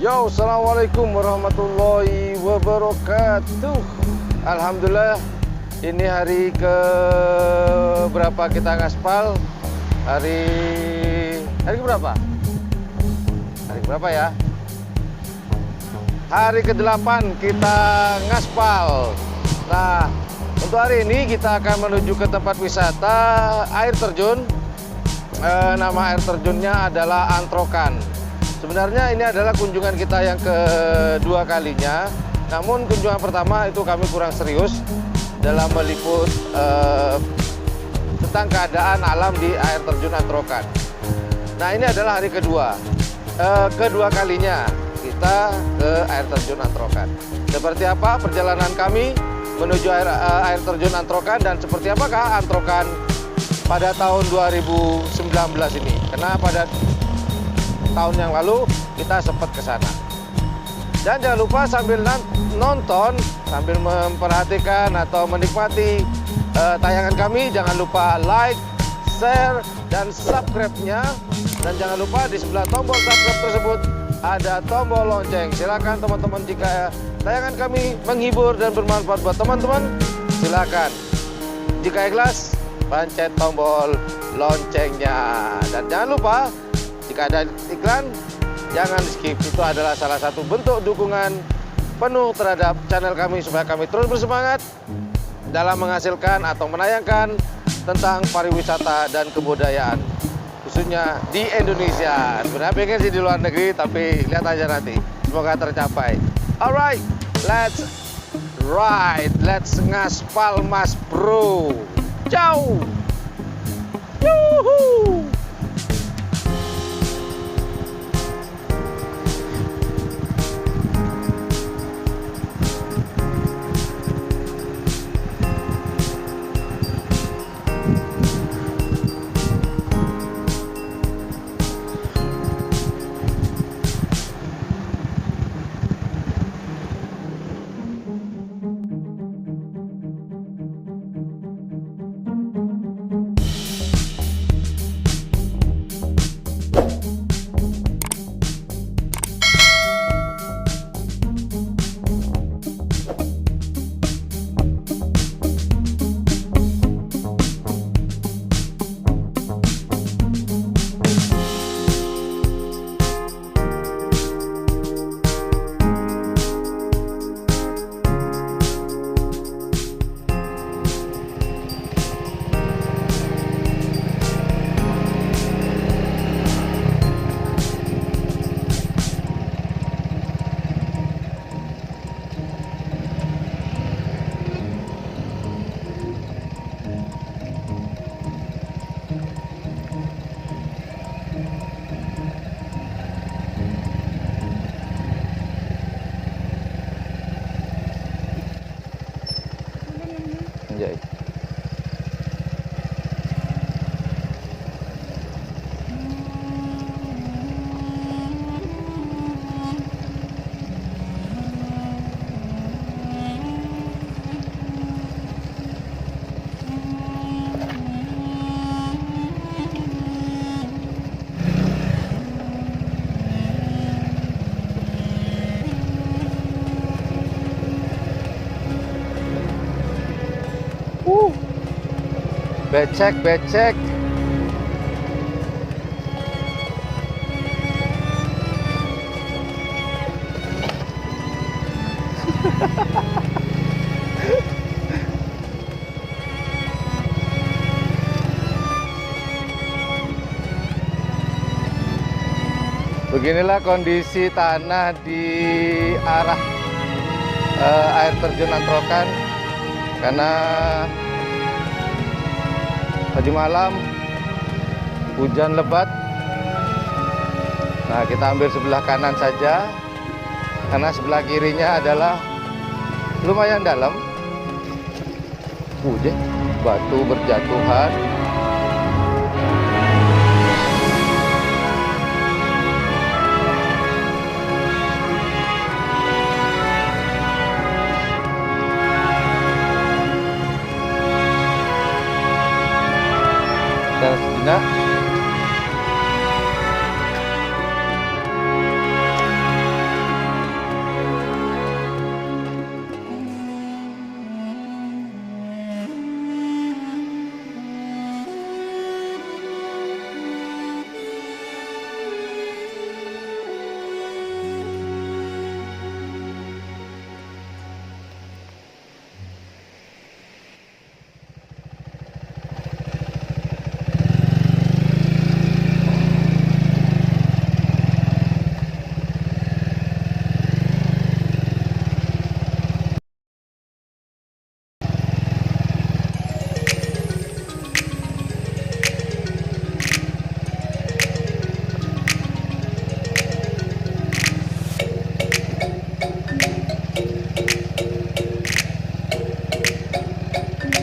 Yo, assalamualaikum warahmatullahi wabarakatuh. Alhamdulillah, ini hari ke berapa kita ngaspal? Hari ke berapa? Hari berapa ya? Hari ke-8 kita ngaspal. Nah, untuk hari ini kita akan menuju ke tempat wisata air terjun. Nama air terjunnya adalah Antrokan. Sebenarnya ini adalah kunjungan kita yang kedua kalinya. Namun kunjungan pertama itu kami kurang serius dalam meliput tentang keadaan alam di air terjun Antrokan. Nah, ini adalah hari kedua. Kedua kalinya kita ke air terjun Antrokan. Seperti apa perjalanan kami menuju air terjun Antrokan dan seperti apakah Antrokan pada tahun 2019 ini? Karena pada tahun yang lalu kita sempat ke sana. Dan jangan lupa sambil nonton, sambil memperhatikan atau menikmati tayangan kami, jangan lupa like, share, dan subscribe-nya. Dan jangan lupa di sebelah tombol subscribe tersebut ada tombol lonceng. Silakan teman-teman, jika tayangan kami menghibur dan bermanfaat buat teman-teman, silakan. Jika ikhlas, pencet tombol loncengnya. Dan jangan lupa, jika ada iklan, jangan skip. Itu adalah salah satu bentuk dukungan penuh terhadap channel kami supaya kami terus bersemangat dalam menghasilkan atau menayangkan tentang pariwisata dan kebudayaan, khususnya di Indonesia. Sebenarnya pengen sih di luar negeri, tapi lihat aja nanti. Semoga tercapai. Alright, let's ride. Let's ngaspal, mas bro. Ciao. Yuhuu. Anjay. Becek, becek. Beginilah kondisi tanah di arah air terjun Antrokan, karena tadi malam hujan lebat. Nah, kita ambil sebelah kanan saja, karena sebelah kirinya adalah lumayan dalam. Hujan, batu berjatuhan. Dan sejenak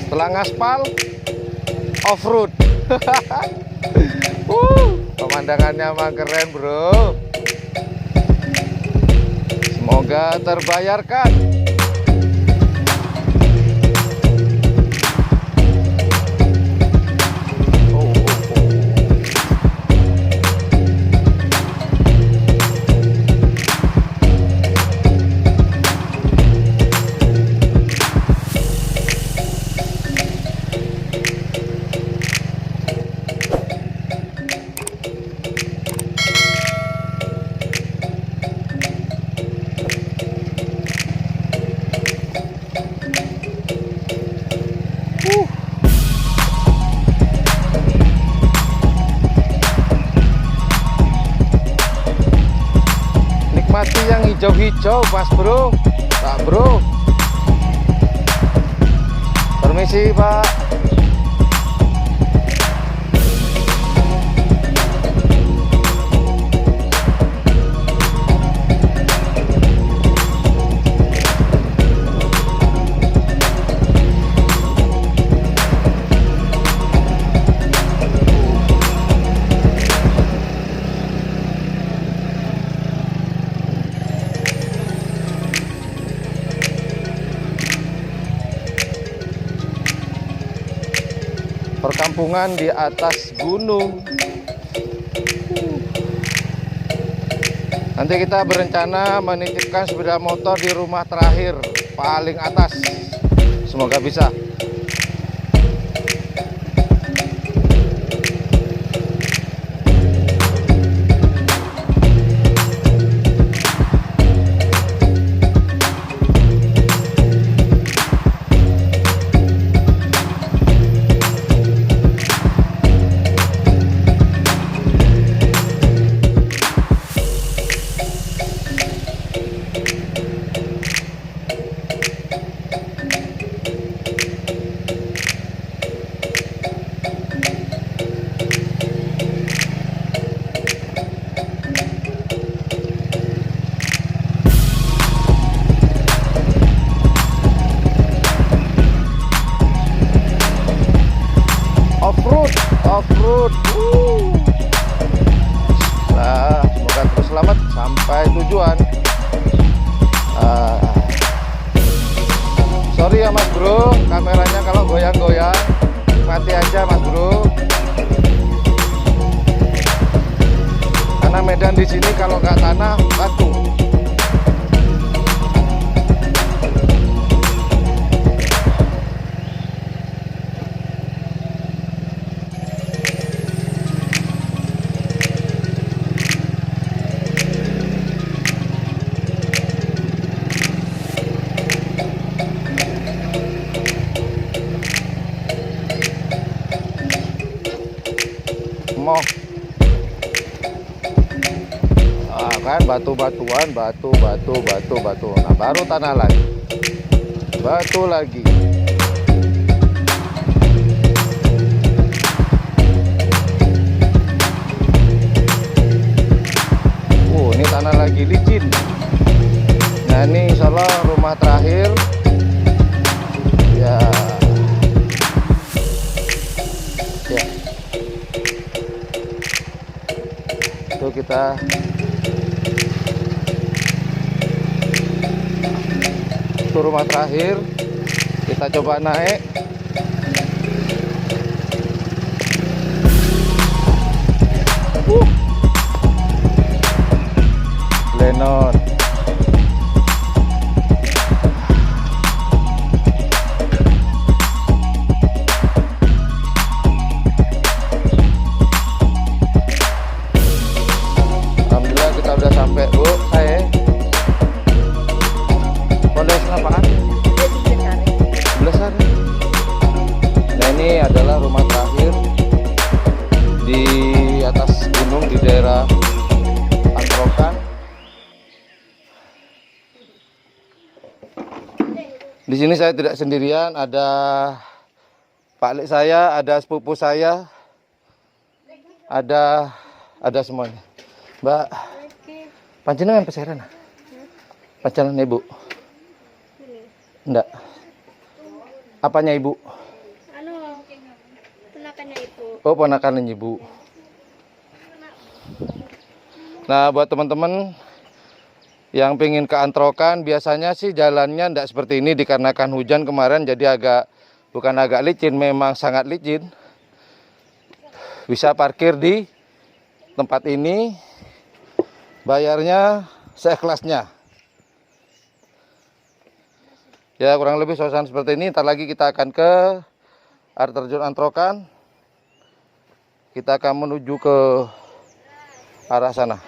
Setelah ngaspal, off-road. Pemandangannya emang keren, bro. Semoga terbayarkan. Nikmati yang hijau-hijau, Mas Bro. Pak Bro. Permisi, Pak. Perkampungan di atas gunung. Nanti kita berencana menitipkan sepeda motor di rumah terakhir paling atas. Semoga bisa. Off-road. Nah, semoga terus selamat sampai tujuan. Sorry ya Mas Bro, kameranya kalau goyang-goyang, mati aja Mas Bro. Karena medan di sini kalau nggak tanah batu. Kan batu-batuan, batu. Nah, baru tanah lagi, batu lagi. Ini tanah lagi licin. Nah, ini insya Allah rumah terakhir ya. Itu kita itu rumah terakhir, kita coba naik. Lenot. Alhamdulillah kita udah sampai, Bu. Nah, ini adalah rumah terakhir di atas gunung di daerah Antrokan. Di sini saya tidak sendirian, ada Pak Lek saya, ada sepupu saya, ada semuanya. Mbak, panjenengan peseran? Pacaran Ibu? Enggak. Apanya Ibu? Oh, ponakan ibu. Nah, buat teman-teman yang pengen ke Antrokan, biasanya sih jalannya tidak seperti ini dikarenakan hujan kemarin, jadi bukan agak licin, memang sangat licin. Bisa parkir di tempat ini, bayarnya seikhlasnya. Ya, kurang lebih suasana seperti ini. Ntar lagi kita akan ke air terjun Antrokan. Kita akan menuju ke arah sana.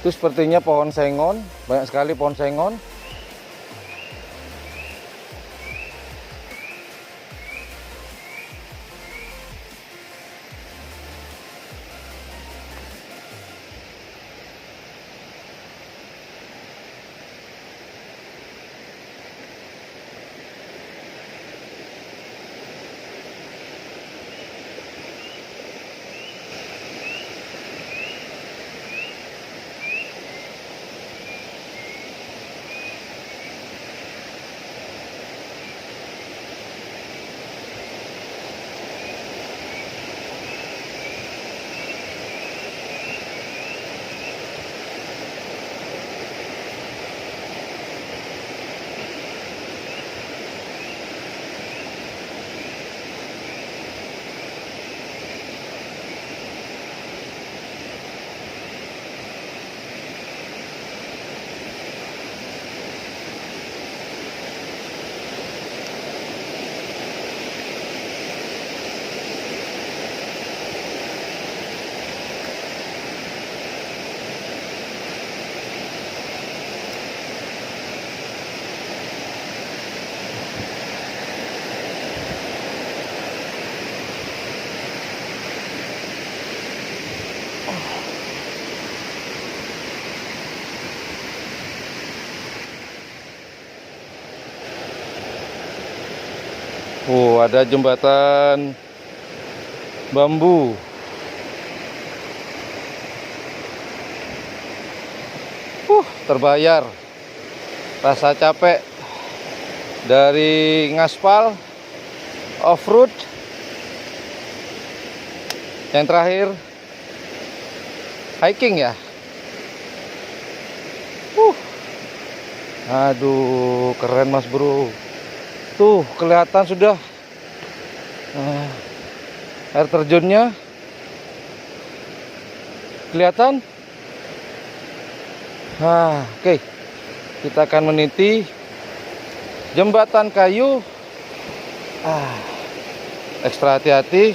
Itu sepertinya pohon sengon, banyak sekali pohon sengon. Ada jembatan bambu. Terbayar rasa capek dari ngaspal, off-road. Yang terakhir hiking ya. Aduh, keren Mas Bro. Tuh, kelihatan sudah air terjunnya. Kelihatan? Oke. Kita akan meniti jembatan kayu. Ekstra hati-hati.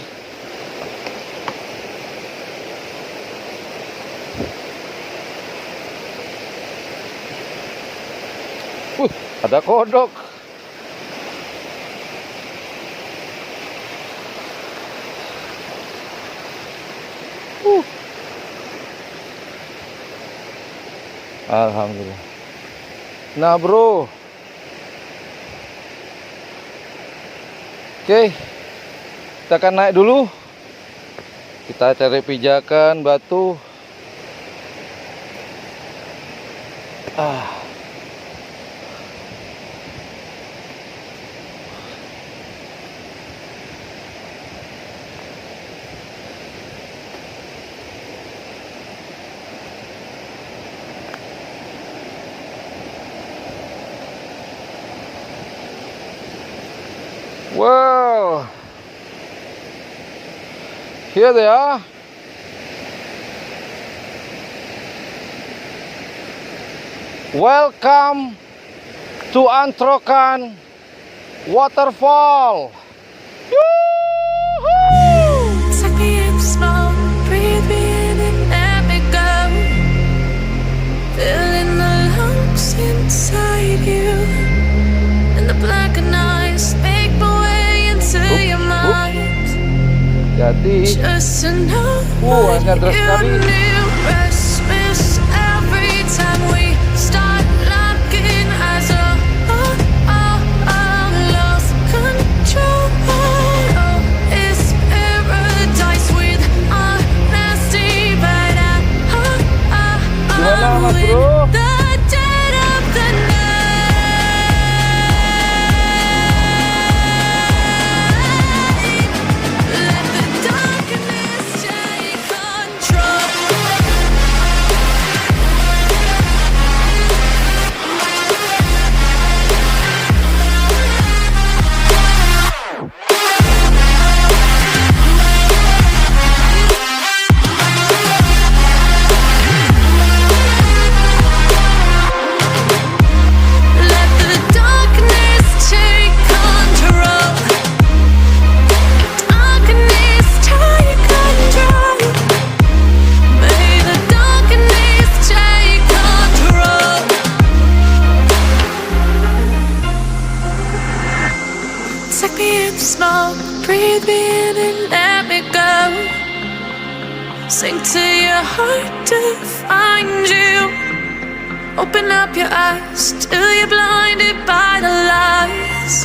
Ada kodok. Alhamdulillah. Nah bro, oke, kita akan naik dulu. Kita cari pijakan batu. Wow, here they are. Welcome to Antrokan Waterfall. Take me in slow, breathe me in and let me go. Feeling the lungs inside you, and the blackened eyes make my way into your mind. Jadi, Just to know agak deras you sekali. knew restless every time we start locking eyes. Lost control. Oh, it's paradise with our nasty bad. Gimana, Mas Bro? The dead of the night. Let the darkness take control. Let the darkness take control. Darkness take control. May the darkness take control. Take me in slow, breathe me in and let me go. Sink to your heart to find you. Open up your eyes till you're blinded by the lies,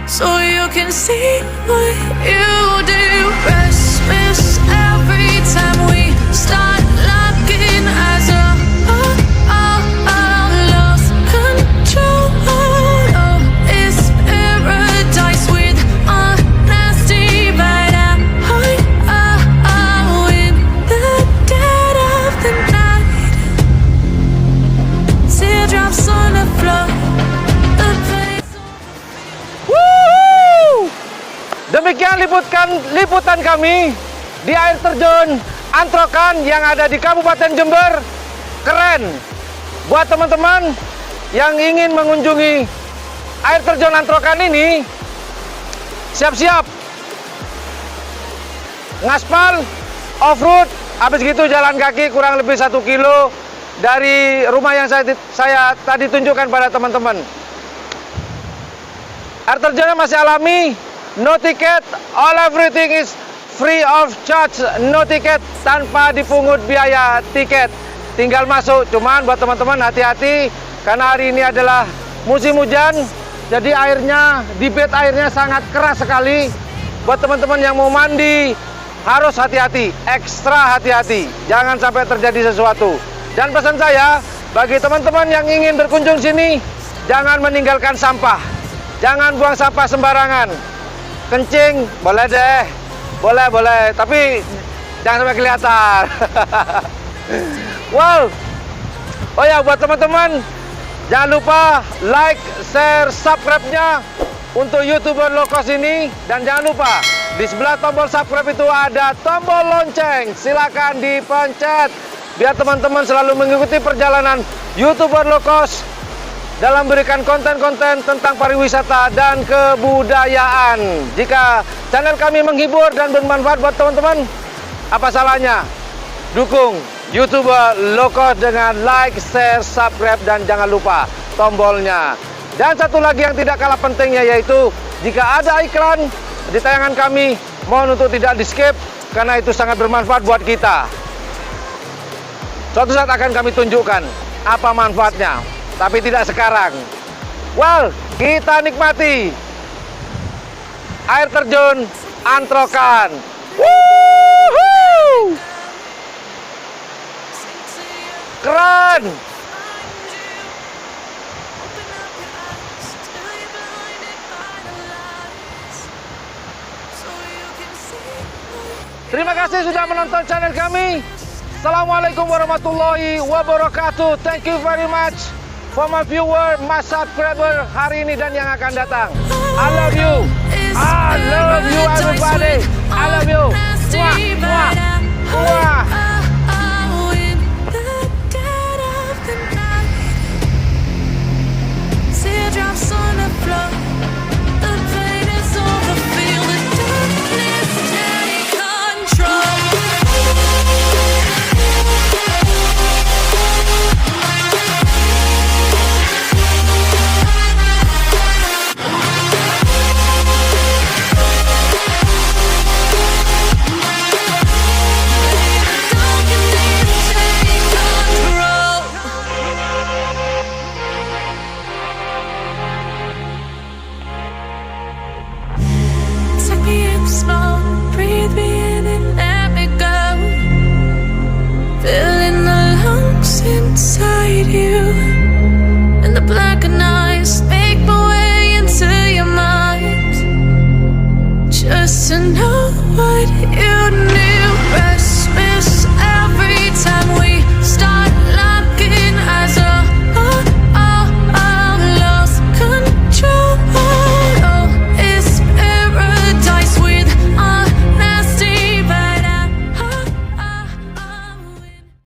so you can see what you do. Restless every time we start locking eyes. Lost control. Oh, it's paradise with our nasty bad. In the dead of the night. Teardrops on the floor. The place. Demikian liputan kami di air terjun Antrokan yang ada di Kabupaten Jember. Keren. Buat teman-teman yang ingin mengunjungi air terjun Antrokan ini, siap-siap ngaspal, off-road, habis gitu jalan kaki kurang lebih 1 kilo dari rumah yang saya tadi tunjukkan pada teman-teman. Air terjunnya masih alami, no tiket, all everything is free of charge, no tiket, tanpa dipungut biaya tiket. Tinggal masuk, cuman buat teman-teman hati-hati karena hari ini adalah musim hujan, Jadi airnya, debit airnya sangat keras sekali. Buat teman-teman yang mau mandi, harus hati-hati, ekstra hati-hati. Jangan sampai terjadi sesuatu. Dan pesan saya, bagi teman-teman yang ingin berkunjung sini, jangan meninggalkan sampah. Jangan buang sampah sembarangan. Kencing, boleh deh. Boleh. Tapi jangan sampai kelihatan. Wow. Oh ya, buat teman-teman, jangan lupa like, share, subscribe-nya untuk YouTuber low cost ini. Dan jangan lupa, di sebelah tombol subscribe itu ada tombol lonceng. Silakan dipencet biar teman-teman selalu mengikuti perjalanan YouTuber low cost dalam memberikan konten-konten tentang pariwisata dan kebudayaan. Jika channel kami menghibur dan bermanfaat buat teman-teman, apa salahnya dukung YouTuber low cost dengan like, share, subscribe, dan jangan lupa tombolnya. Dan satu lagi yang tidak kalah pentingnya, yaitu jika ada iklan di tayangan kami, mohon untuk tidak di skip karena itu sangat bermanfaat buat kita. Suatu saat akan kami tunjukkan apa manfaatnya, tapi tidak sekarang. Well, kita nikmati air terjun Antrokan. Woohoo! Keren! Terima kasih sudah menonton channel kami. Assalamualaikum warahmatullahi wabarakatuh. Thank you very much for my viewer, my subscriber hari ini dan yang akan datang. I love you. I love you everybody. I love you. Muah, muah, muah.